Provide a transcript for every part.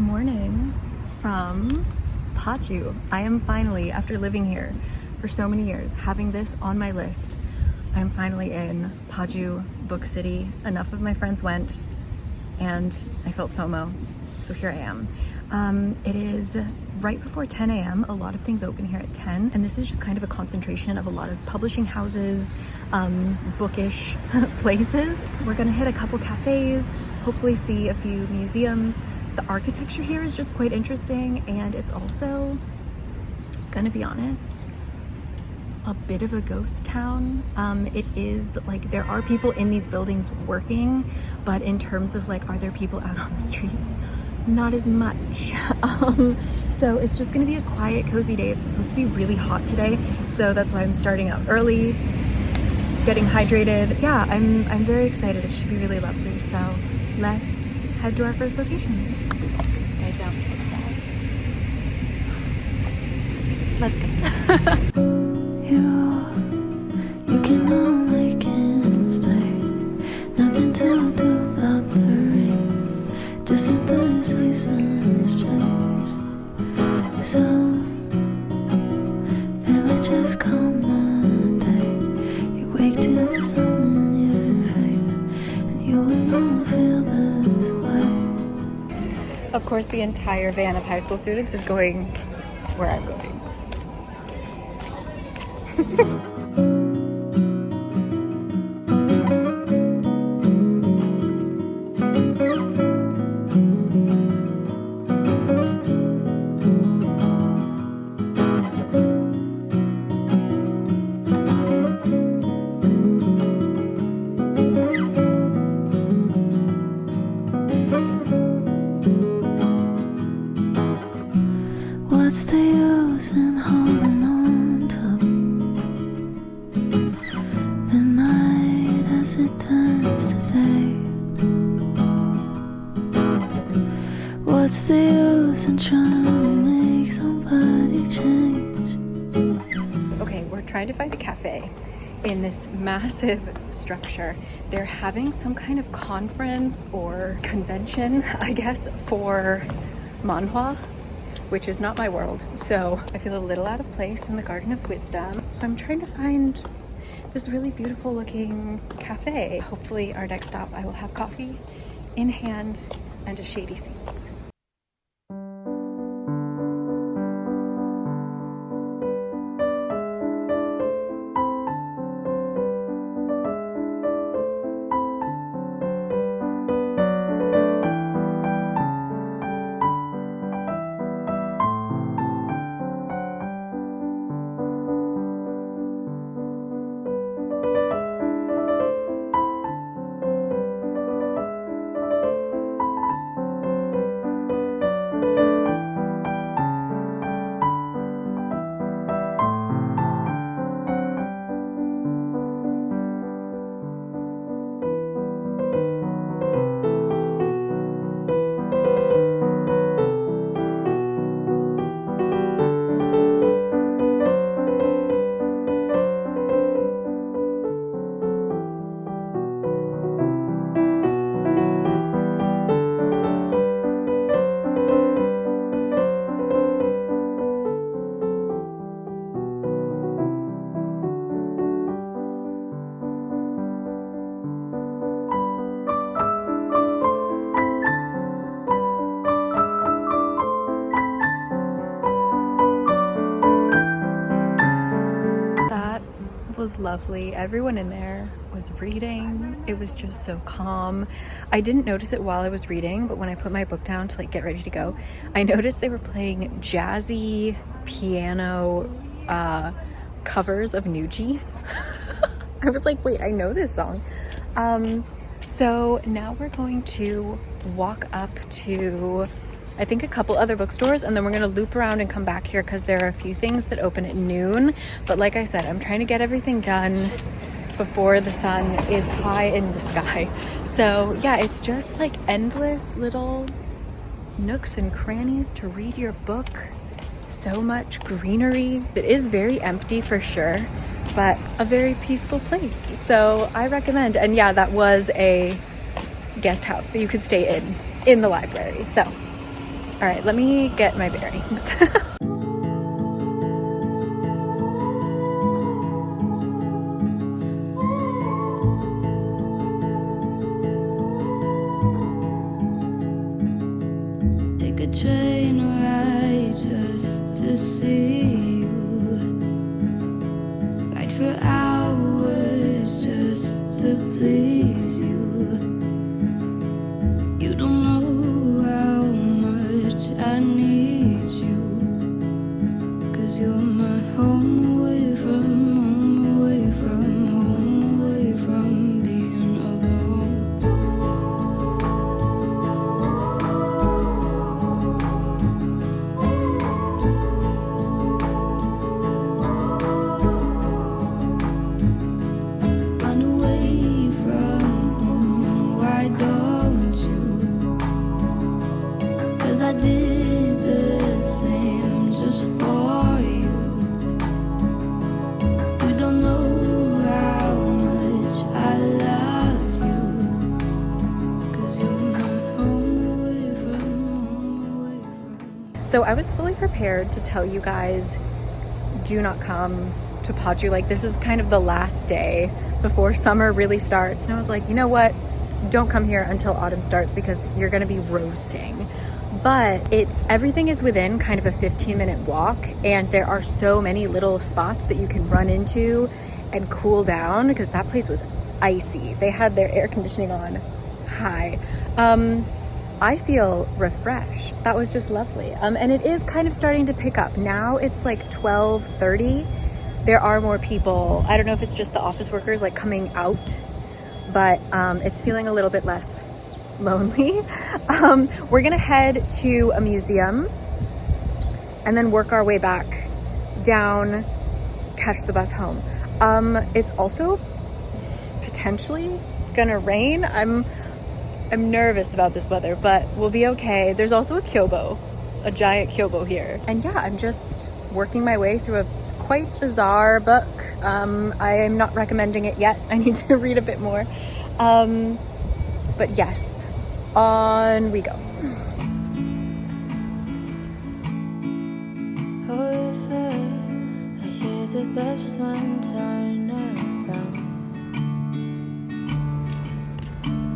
morning from Paju. I am finally, after living here for so many years, having this on my list, I'm finally in Paju, Book City. Enough of my friends went and I felt FOMO, so here I am. It is right before 10 a.m. A lot of things open here at 10, and this is just kind of a concentration of a lot of publishing houses, bookish places. We're gonna hit a couple cafes, hopefully see a few museums. The architecture here is just quite interesting, and it's also, gonna be honest, a bit of a ghost town. It is like, there are people in these buildings working, but in terms of like, are there people out on the streets? Not as much. So it's just gonna be a quiet, cozy day. It's supposed to be really hot today, so that's why I'm starting out early, getting hydrated. Yeah, I'm very excited. It should be really lovely. So let's head to our first location. Right down. Let's go. You cannot make a mistake. Nothing to do about the rain. Just that the season has changed. So there might just come a day you wake to the sun in your face, and you will not feel this way. Of course, the entire van of high school students is going where I'm going. What's the use in holding on to the night as it turns to day? What's the use in trying to make somebody change? Okay, we're trying to find a cafe in this massive structure. They're having some kind of conference or convention, I guess, for manhwa, which is not my world. So I feel a little out of place in the Garden of Wisdom. So I'm trying to find this really beautiful looking cafe. Hopefully our next stop, I will have coffee in hand and a shady seat. Was lovely. Everyone in there was reading. It was just so calm. I didn't notice it while I was reading, but when I put my book down to like get ready to go, I noticed they were playing jazzy piano covers of New Jeans. I was like, wait, I know this song. So now we're going to walk up to, I think, a couple other bookstores, and then we're gonna loop around and come back here because there are a few things that open at noon. But like I said, I'm trying to get everything done before the sun is high in the sky. So yeah, it's just like endless little nooks and crannies to read your book. So much greenery. It is very empty for sure, but a very peaceful place. So I recommend. And yeah, that was a guest house that you could stay in the library. So All right, let me get my bearings. Take a train ride just to see you. Ride for hours just to please you. You don't know how much I need you. 'Cause you're my home away from home, away from home, away from being alone. Run away from home, why don't you? 'Cause I did the same just for you. You don't know how much I love you. 'Cause you're my home away from home, away from. So I was fully prepared to tell you guys, do not come to Paju. Like, this is kind of the last day before summer really starts. And I was like, you know what? Don't come here until autumn starts because you're gonna be roasting. But everything is within kind of a 15-minute walk, and there are so many little spots that you can run into and cool down because that place was icy. They had their air conditioning on high. I feel refreshed. That was just lovely. And it is kind of starting to pick up. Now it's like 12:30. There are more people. I don't know if it's just the office workers like coming out, but it's feeling a little bit less lonely. We're gonna head to a museum and then work our way back down, catch the bus home. It's also potentially gonna rain. I'm nervous about this weather, but we'll be okay. There's also a giant kyobo here. And yeah, I'm just working my way through a quite bizarre book. I am not recommending it yet. I need to read a bit more. But yes, on we go. However, I hear the best ones aren't around.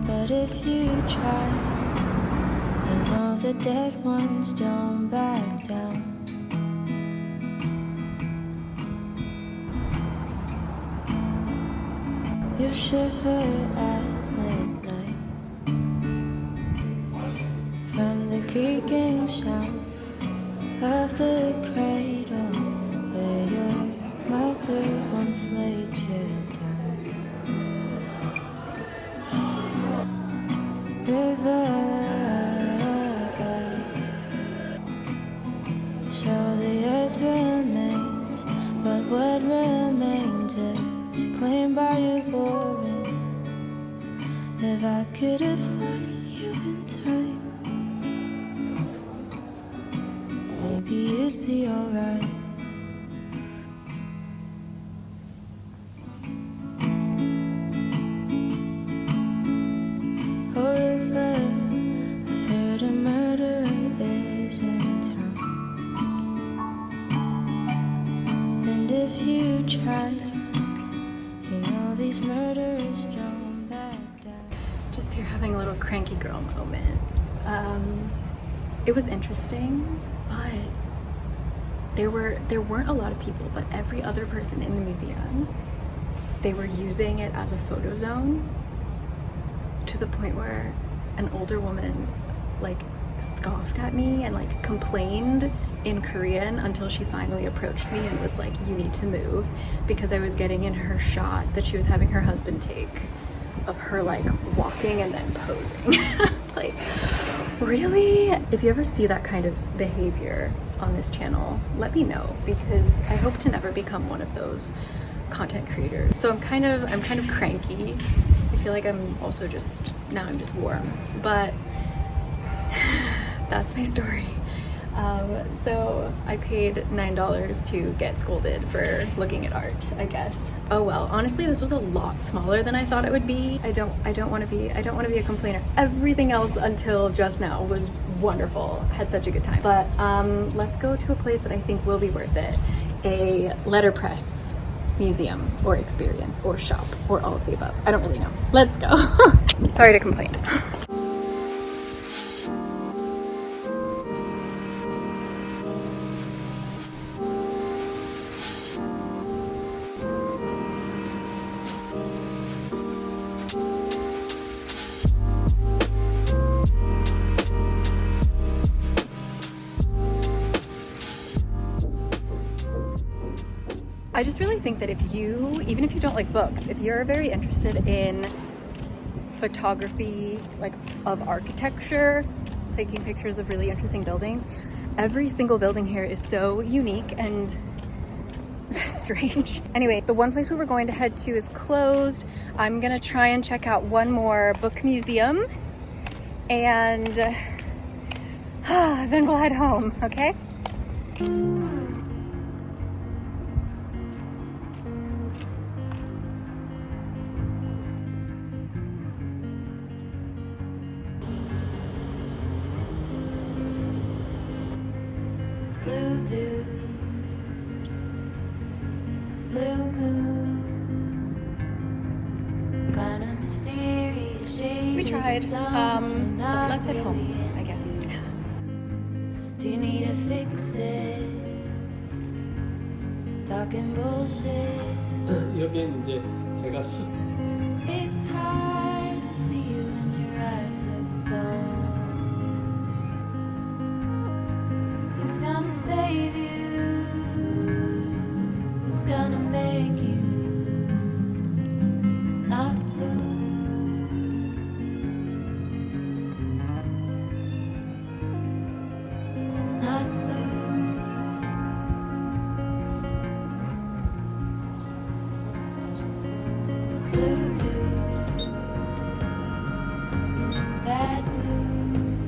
But if you try, you know the dead ones don't back down. You shiver at midnight from the creaking sound of the cradle where your mother once laid you down. Riverside, so the earth remains, but what remains is claimed by your boring. If I could have found you in time, maybe you'd be alright. However, I heard a murderer is in town. And if you try, you know these murderers don't back down. Just here having a little cranky girl moment. It was interesting, but there weren't a lot of people, but every other person in the museum, they were using it as a photo zone to the point where an older woman like scoffed at me and like complained in Korean until she finally approached me and was like, you need to move, because I was getting in her shot that she was having her husband take of her like walking and then posing. I was like, really? If you ever see that kind of behavior on this channel, let me know, because I hope to never become one of those content creators. So I'm kind of cranky. I feel like I'm also I'm just warm, but that's my story. So I paid $9 to get scolded for looking at art, I guess. Oh well, honestly, this was a lot smaller than I thought it would be. I don't want to be a complainer. Everything else until just now was wonderful. Had such a good time. But let's go to a place that I think will be worth it. A letterpress museum or experience or shop or all of the above. I don't really know. Let's go. Sorry to complain. I just really think that even if you don't like books, if you're very interested in photography, like of architecture, taking pictures of really interesting buildings, every single building here is so unique and strange. Anyway, the one place we were going to head to is closed. I'm gonna try and check out one more book museum and then we'll head home, okay? Blue dew, blue moon, kind of mysterious shade. We tried. But let's head home, I guess. Do you need to fix it? Talking bullshit. 여기는 이제 제가 It's hard to see you when your eyes look dull. Who's gonna save you? Who's gonna make you not blue? Not blue. Blue dew, bad mood,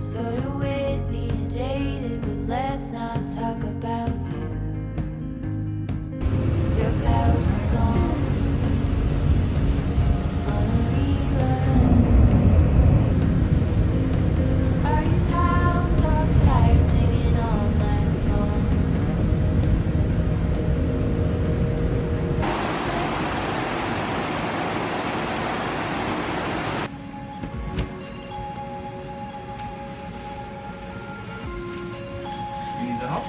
sort of witty and jaded, but let's not talk about you. Your cowboy song on a rerun. Are you hound dog tired singing all night long? Who's need the help?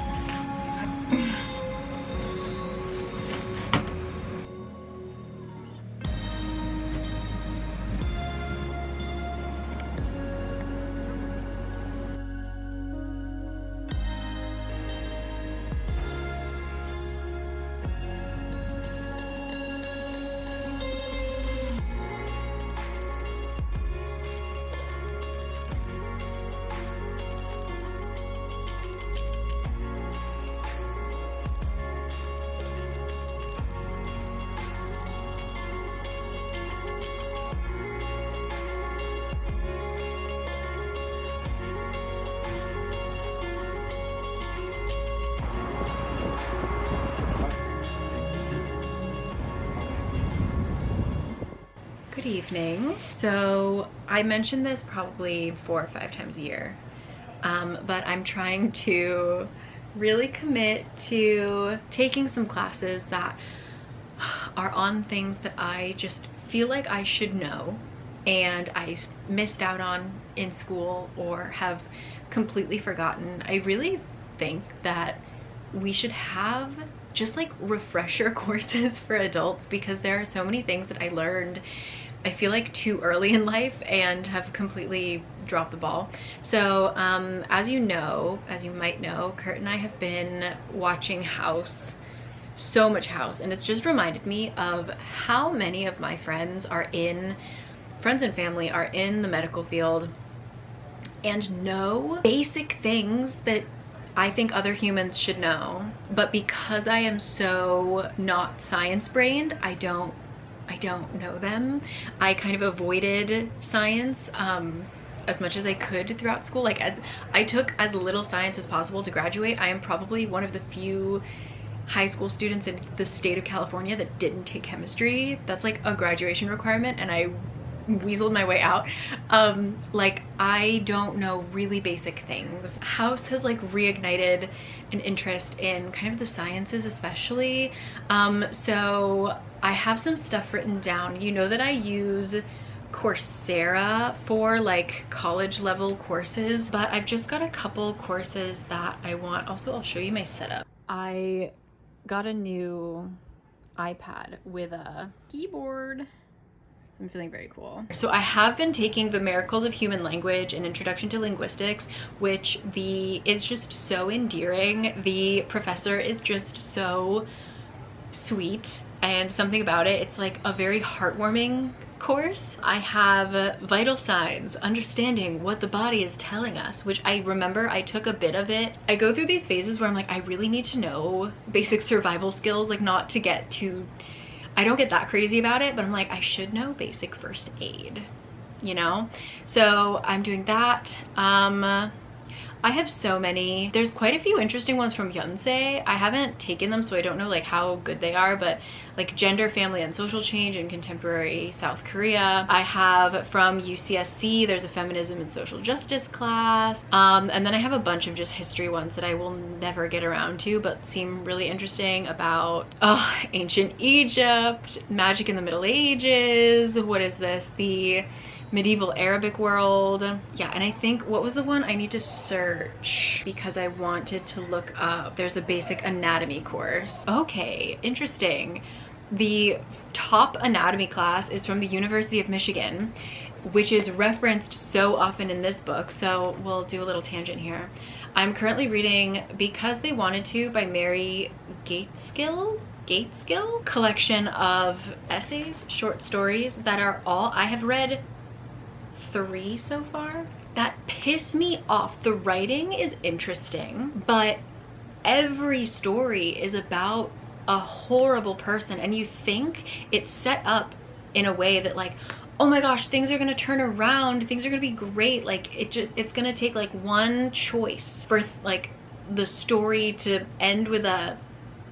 Good evening. So I mention this probably 4 or 5 times a year, but I'm trying to really commit to taking some classes that are on things that I just feel like I should know and I missed out on in school or have completely forgotten. I really think that we should have just like refresher courses for adults, because there are so many things that I learned, I feel like, too early in life and have completely dropped the ball. So as you might know, Kurt and I have been watching House, so much House, and it's just reminded me of how many of my friends and family are in the medical field and know basic things that I think other humans should know. But because I am so not science brained, I don't know them. I kind of avoided science as much as I could throughout school. Like, I took as little science as possible to graduate. I am probably one of the few high school students in the state of California that didn't take chemistry. That's like a graduation requirement, and I weaseled my way out. Like, I don't know really basic things. House has like reignited an interest in kind of the sciences especially. So I have some stuff written down. You know that I use Coursera for like college level courses, but I've just got a couple courses that I want. Also, I'll show you my setup. I got a new iPad with a keyboard. So I'm feeling very cool. So I have been taking the Miracles of Human Language and Introduction to Linguistics, which is just so endearing. The professor is just so sweet, and something about it, it's like a very heartwarming course. I have vital signs, understanding what the body is telling us, which I remember I took a bit of it. I go through these phases where I'm like, I really need to know basic survival skills, like not to get too, I don't get that crazy about it, but I'm like, I should know basic first aid, you know? So I'm doing that. I have so many. There's quite a few interesting ones from Yonsei. I haven't taken them, so I don't know like how good they are, but like Gender, Family, and Social Change in Contemporary South Korea. I have from UCSC, there's a Feminism and Social Justice class. And then I have a bunch of just history ones that I will never get around to, but seem really interesting, about ancient Egypt, magic in the Middle Ages. What is this? The medieval Arabic world. Yeah, and I think, what was the one I need to search because I wanted to look up? There's a basic anatomy course. Okay, interesting. The top anatomy class is from the University of Michigan, which is referenced so often in this book. So we'll do a little tangent here. I'm currently reading Because They Wanted To by Mary Gateskill collection of essays, short stories that are all, I have read 3 so far, that piss me off. The writing is interesting, but every story is about a horrible person, and you think it's set up in a way that like, oh my gosh, things are gonna turn around, things are gonna be great. Like it's gonna take like one choice for like the story to end with a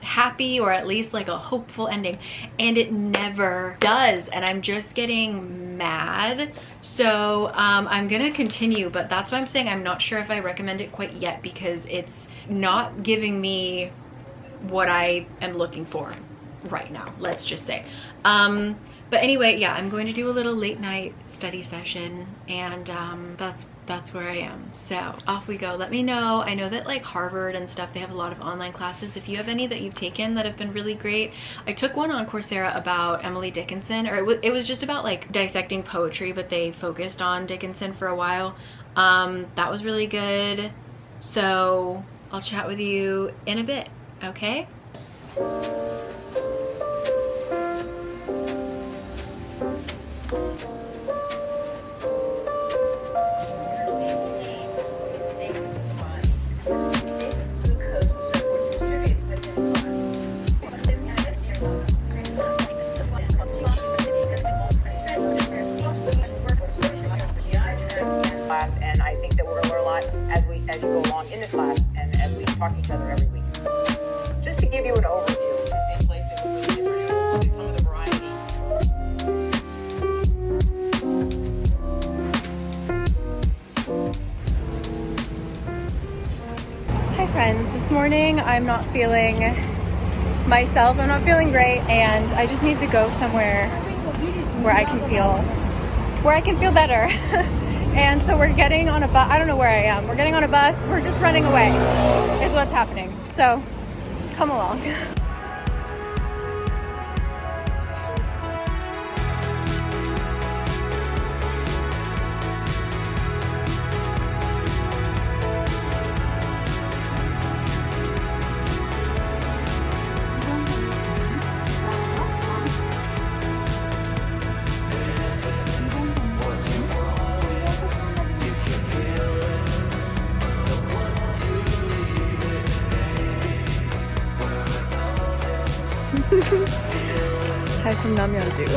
happy or at least like a hopeful ending, and it never does, and I'm just getting mad. So I'm gonna continue, but that's why I'm saying I'm not sure if I recommend it quite yet, because it's not giving me what I am looking for right now, let's just say. But anyway, yeah, I'm going to do a little late night study session, and that's where I am. So off we go. Let me know. I know that like Harvard and stuff, they have a lot of online classes. If you have any that you've taken that have been really great. I took one on Coursera about Emily Dickinson, or it was just about like dissecting poetry, but they focused on Dickinson for a while. That was really good. So I'll chat with you in a bit, okay? And I think that we're gonna learn a lot as you go along in the class and as we talk to each other every week. Just to give you an overview, the same place that we really look at some of the variety. Hi friends, this morning I'm not feeling myself, I'm not feeling great, and I just need to go somewhere where I can feel better. And so we're getting on a bus. I don't know where I am. We're getting on a bus. We're just running away is what's happening. So come along. Hi from Namyeonju.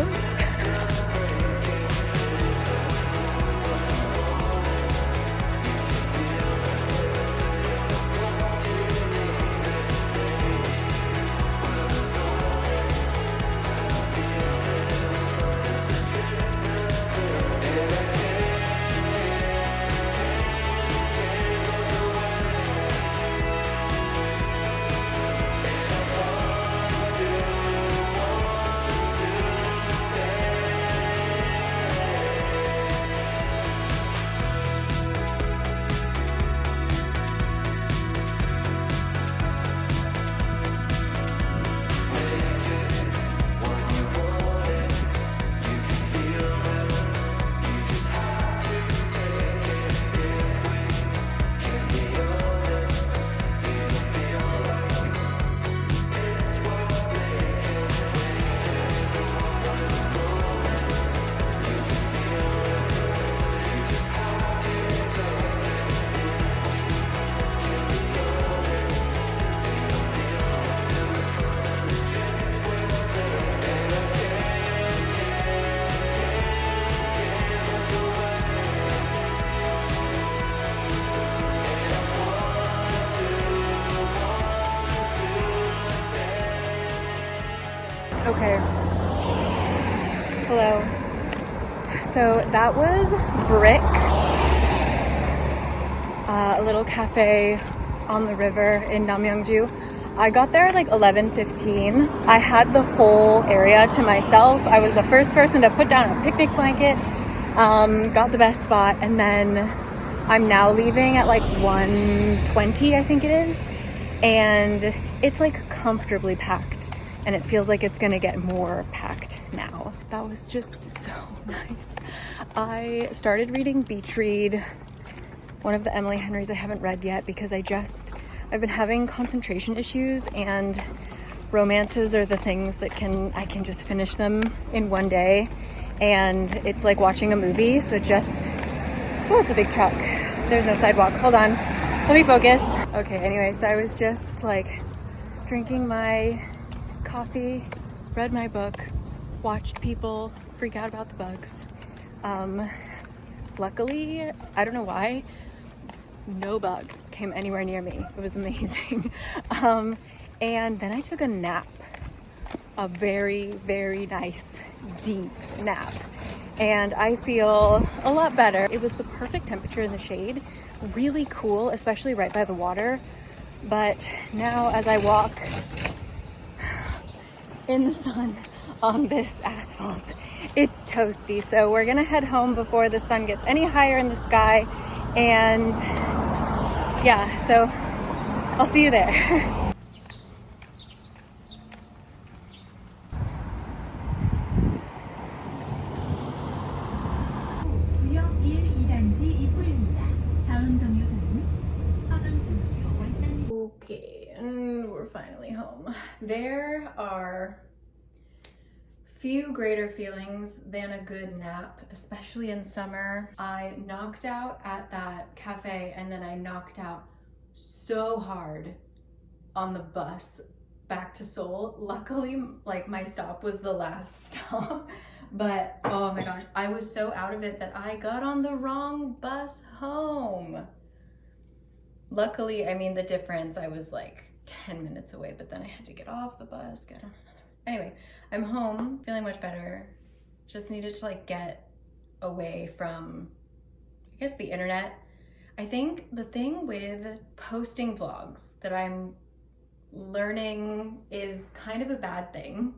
So that was Brick, a little cafe on the river in Namyeongju. I got there at like 11:15. I had the whole area to myself. I was the first person to put down a picnic blanket, got the best spot, and then I'm now leaving at like 1:20, I think it is, and it's like comfortably packed, and it feels like it's gonna get more packed now. That was just so nice. I started reading Beach Read, one of the Emily Henrys I haven't read yet because I've been having concentration issues, and romances are the things that I can just finish them in one day, and it's like watching a movie. So it's a big truck. There's no sidewalk. Hold on, let me focus. Okay, anyway, so I was just like drinking my coffee, read my book, watched people freak out about the bugs. Luckily, I don't know why, no bug came anywhere near me. It was amazing. And then I took a nap, a very, very nice, deep nap. And I feel a lot better. It was the perfect temperature in the shade, really cool, especially right by the water. But now as I walk in the sun on this asphalt, it's toasty. So we're gonna head home before the sun gets any higher in the sky. And yeah, so I'll see you there. Okay, and we're finally home. There are few greater feelings than a good nap, especially in summer. I knocked out at that cafe, and then I knocked out so hard on the bus back to Seoul. Luckily, like, my stop was the last stop, but oh my gosh, I was so out of it that I got on the wrong bus home. Luckily, I mean, the difference, I was like 10 minutes away, but then I had to get off the bus, get on another. Anyway, I'm home, feeling much better. Just needed to like get away from, I guess, the internet. I think the thing with posting vlogs that I'm learning is kind of a bad thing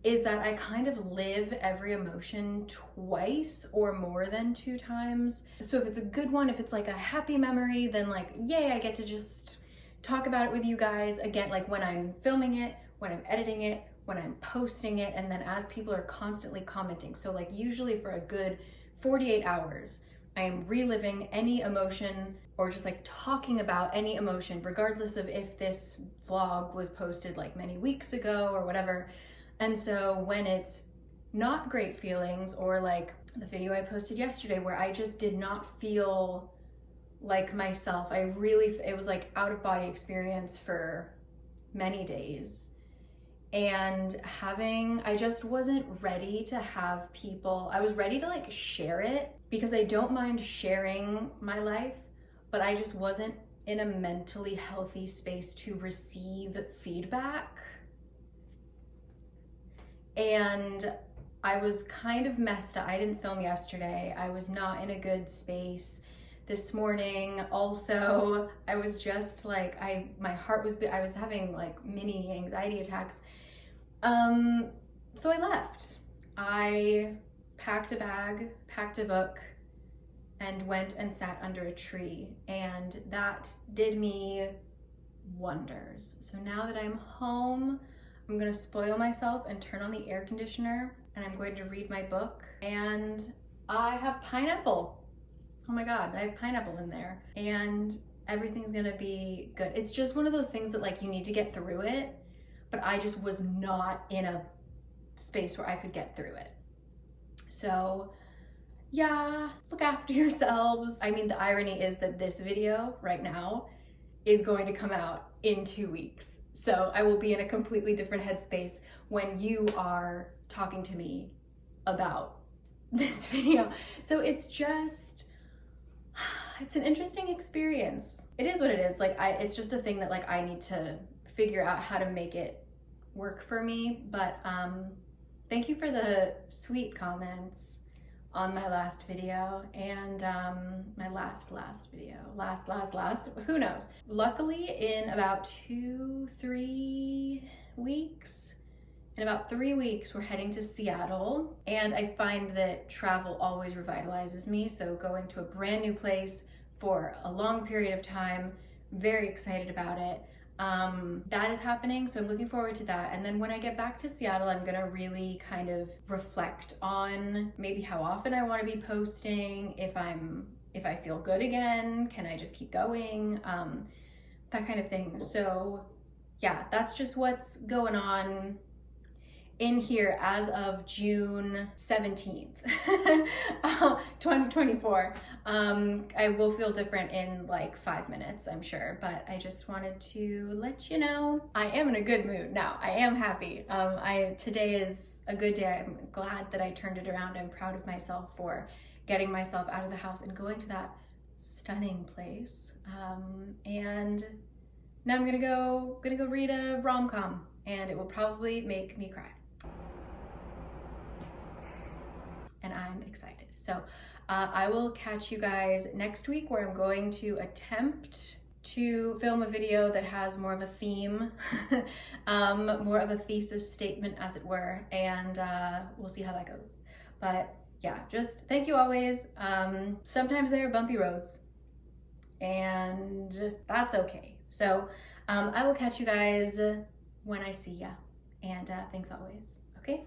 is that I kind of live every emotion twice or more than 2 times. So if it's a good one, if it's like a happy memory, then like, yay, I get to just talk about it with you guys again, like when I'm filming it, when I'm editing it, when I'm posting it, and then as people are constantly commenting. So like usually for a good 48 hours, I am reliving any emotion or just like talking about any emotion, regardless of if this vlog was posted like many weeks ago or whatever. And so when it's not great feelings, or like the video I posted yesterday where I just did not feel like myself, it was like out of body experience for many days. And I just wasn't ready to have people, I was ready to like share it because I don't mind sharing my life, but I just wasn't in a mentally healthy space to receive feedback. And I was kind of messed up. I didn't film yesterday. I was not in a good space this morning. Also, I was just like, I was having like mini anxiety attacks. So I left. I packed a bag, packed a book, and went and sat under a tree. And that did me wonders. So now that I'm home, I'm gonna spoil myself and turn on the air conditioner, and I'm going to read my book. And I have pineapple. Oh my God, I have pineapple in there. And everything's gonna be good. It's just one of those things that like you need to get through it, but I just was not in a space where I could get through it. So yeah, look after yourselves. I mean, the irony is that this video right now is going to come out in 2 weeks. So I will be in a completely different headspace when you are talking to me about this video. So it's an interesting experience. It is what it is. Like it's just a thing that like I need to figure out how to make it work for me. But thank you for the sweet comments on my last video and my last video, who knows. Luckily in about 2-3 weeks, in about 3 weeks, we're heading to Seattle, and I find that travel always revitalizes me. So going to a brand new place for a long period of time, very excited about it. That is happening, so I'm looking forward to that. And then when I get back to Seattle, I'm gonna really kind of reflect on maybe how often I want to be posting, if I feel good again, can I just keep going, that kind of thing. So yeah, that's just what's going on in here as of June 17th, 2024. I will feel different in like 5 minutes, I'm sure, but I just wanted to let you know I am in a good mood now. I am happy. Today is a good day. I'm glad that I turned it around. I'm proud of myself for getting myself out of the house and going to that stunning place. And now I'm gonna go read a rom-com, and it will probably make me cry. And I'm excited. So I will catch you guys next week, where I'm going to attempt to film a video that has more of a theme, more of a thesis statement, as it were, and we'll see how that goes. But yeah, just thank you always. Sometimes there are bumpy roads, and that's okay. So I will catch you guys when I see ya, and thanks always. Okay.